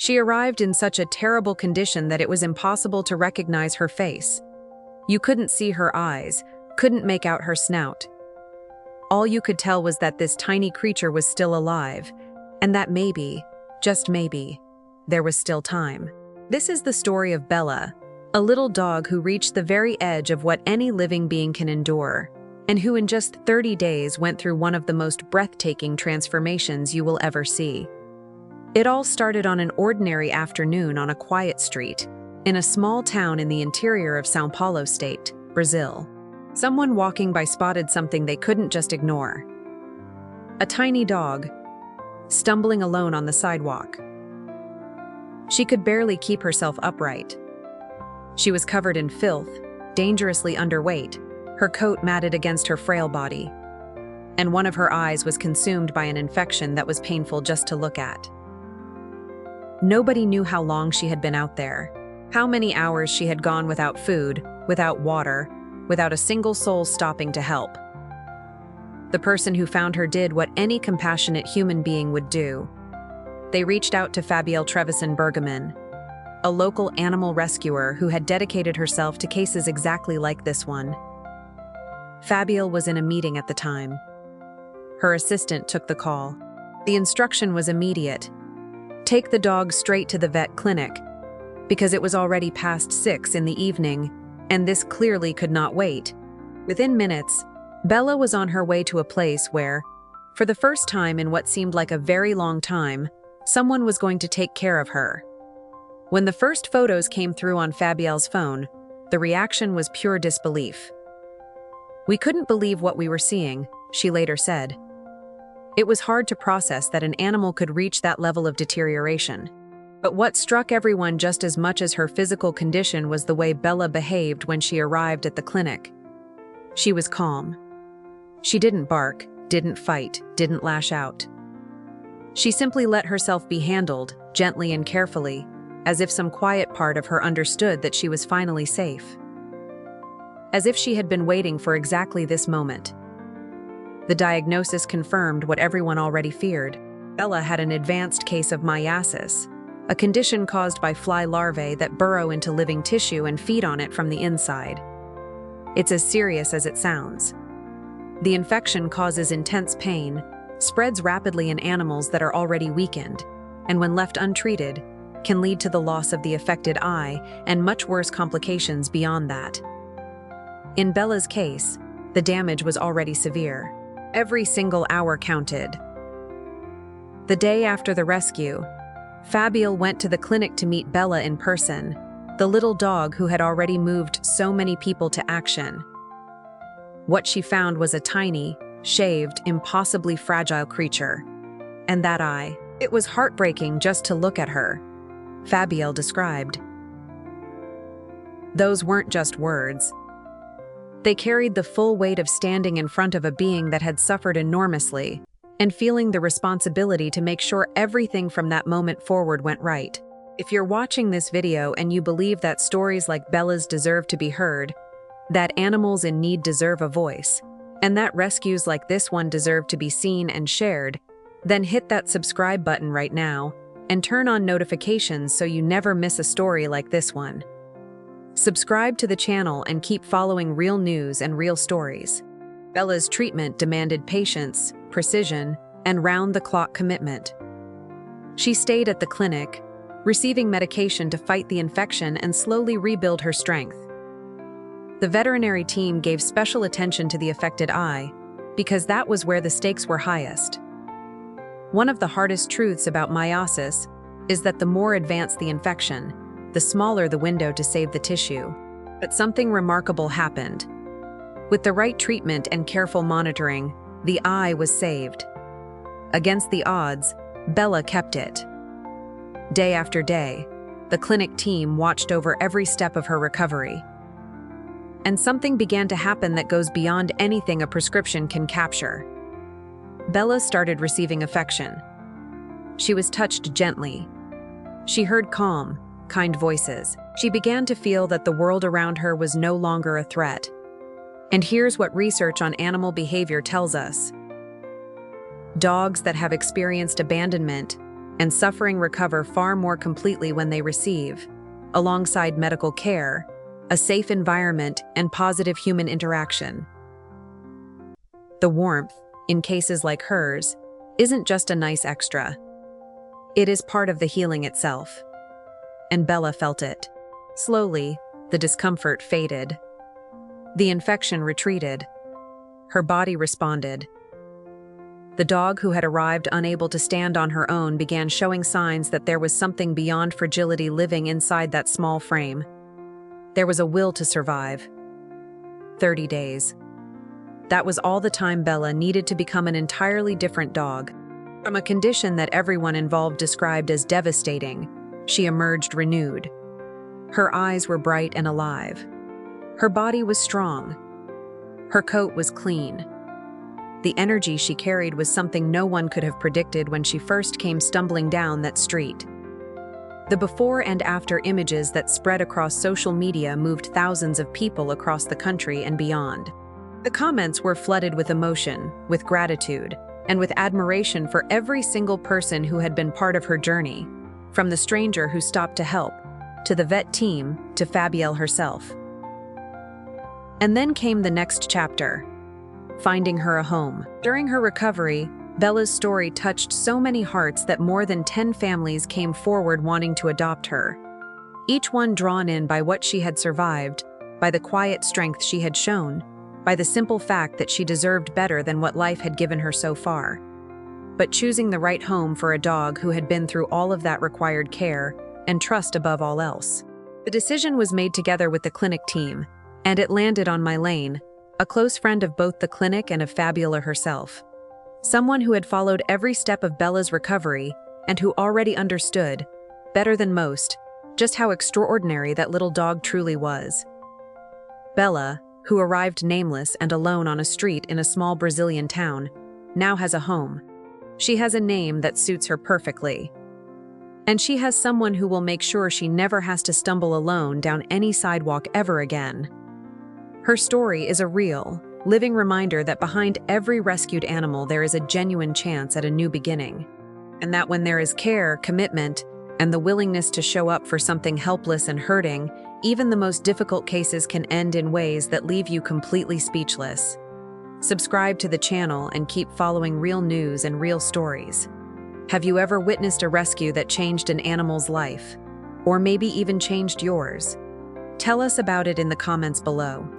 She arrived in such a terrible condition that it was impossible to recognize her face. You couldn't see her eyes, couldn't make out her snout. All you could tell was that this tiny creature was still alive, and that maybe, just maybe, there was still time. This is the story of Bella, a little dog who reached the very edge of what any living being can endure, and who in just 30 days went through one of the most breathtaking transformations you will ever see. It all started on an ordinary afternoon on a quiet street, in a small town in the interior of São Paulo state, Brazil. Someone walking by spotted something they couldn't just ignore. A tiny dog, stumbling alone on the sidewalk. She could barely keep herself upright. She was covered in filth, dangerously underweight, her coat matted against her frail body, and one of her eyes was consumed by an infection that was painful just to look at. Nobody knew how long she had been out there, how many hours she had gone without food, without water, without a single soul stopping to help. The person who found her did what any compassionate human being would do. They reached out to Fabielle Trevisan Bergaman, a local animal rescuer who had dedicated herself to cases exactly like this one. Fabielle was in a meeting at the time. Her assistant took the call. The instruction was immediate. Take the dog straight to the vet clinic, because it was already past 6 in the evening, and this clearly could not wait. Within minutes, Bella was on her way to a place where, for the first time in what seemed like a very long time, someone was going to take care of her. When the first photos came through on Fabielle's phone, the reaction was pure disbelief. "We couldn't believe what we were seeing," she later said. It was hard to process that an animal could reach that level of deterioration. But what struck everyone just as much as her physical condition was the way Bella behaved when she arrived at the clinic. She was calm. She didn't bark, didn't fight, didn't lash out. She simply let herself be handled, gently and carefully, as if some quiet part of her understood that she was finally safe. As if she had been waiting for exactly this moment. The diagnosis confirmed what everyone already feared. Bella had an advanced case of myiasis, a condition caused by fly larvae that burrow into living tissue and feed on it from the inside. It's as serious as it sounds. The infection causes intense pain, spreads rapidly in animals that are already weakened, and when left untreated, can lead to the loss of the affected eye and much worse complications beyond that. In Bella's case, the damage was already severe. Every single hour counted. The day after the rescue, Fabielle went to the clinic to meet Bella in person, the little dog who had already moved so many people to action. What she found was a tiny, shaved, impossibly fragile creature. And that eye, it was heartbreaking just to look at her, Fabielle described. Those weren't just words. They carried the full weight of standing in front of a being that had suffered enormously, and feeling the responsibility to make sure everything from that moment forward went right. If you're watching this video and you believe that stories like Bella's deserve to be heard, that animals in need deserve a voice, and that rescues like this one deserve to be seen and shared, then hit that subscribe button right now and turn on notifications so you never miss a story like this one. Subscribe to the channel and keep following real news and real stories. Bella's treatment demanded patience, precision, and round-the-clock commitment. She stayed at the clinic, receiving medication to fight the infection and slowly rebuild her strength. The veterinary team gave special attention to the affected eye, because that was where the stakes were highest. One of the hardest truths about myiasis is that the more advanced the infection, the smaller the window to save the tissue. But something remarkable happened. With the right treatment and careful monitoring, the eye was saved. Against the odds, Bella kept it. Day after day, the clinic team watched over every step of her recovery. And something began to happen that goes beyond anything a prescription can capture. Bella started receiving affection. She was touched gently. She heard calm, kind voices. She began to feel that the world around her was no longer a threat. And here's what research on animal behavior tells us. Dogs that have experienced abandonment, and suffering recover far more completely when they receive, alongside medical care, a safe environment and positive human interaction. The warmth, in cases like hers, isn't just a nice extra. It is part of the healing itself. And Bella felt it. Slowly, the discomfort faded. The infection retreated. Her body responded. The dog who had arrived unable to stand on her own began showing signs that there was something beyond fragility living inside that small frame. There was a will to survive. 30 days. That was all the time Bella needed to become an entirely different dog. From a condition that everyone involved described as devastating, she emerged renewed. Her eyes were bright and alive. Her body was strong. Her coat was clean. The energy she carried was something no one could have predicted when she first came stumbling down that street. The before and after images that spread across social media moved thousands of people across the country and beyond. The comments were flooded with emotion, with gratitude, and with admiration for every single person who had been part of her journey, from the stranger who stopped to help, to the vet team, to Fabielle herself. And then came the next chapter, finding her a home. During her recovery, Bella's story touched so many hearts that more than 10 families came forward wanting to adopt her. Each one drawn in by what she had survived, by the quiet strength she had shown, by the simple fact that she deserved better than what life had given her so far. But choosing the right home for a dog who had been through all of that required care and trust above all else. The decision was made together with the clinic team, and it landed on Mylene, a close friend of both the clinic and of Fabiola herself. Someone who had followed every step of Bella's recovery and who already understood, better than most, just how extraordinary that little dog truly was. Bella, who arrived nameless and alone on a street in a small Brazilian town, now has a home. She has a name that suits her perfectly. And she has someone who will make sure she never has to stumble alone down any sidewalk ever again. Her story is a real, living reminder that behind every rescued animal there is a genuine chance at a new beginning. And that when there is care, commitment, and the willingness to show up for something helpless and hurting, even the most difficult cases can end in ways that leave you completely speechless. Subscribe to the channel and keep following real news and real stories. Have you ever witnessed a rescue that changed an animal's life? Or maybe even changed yours? Tell us about it in the comments below.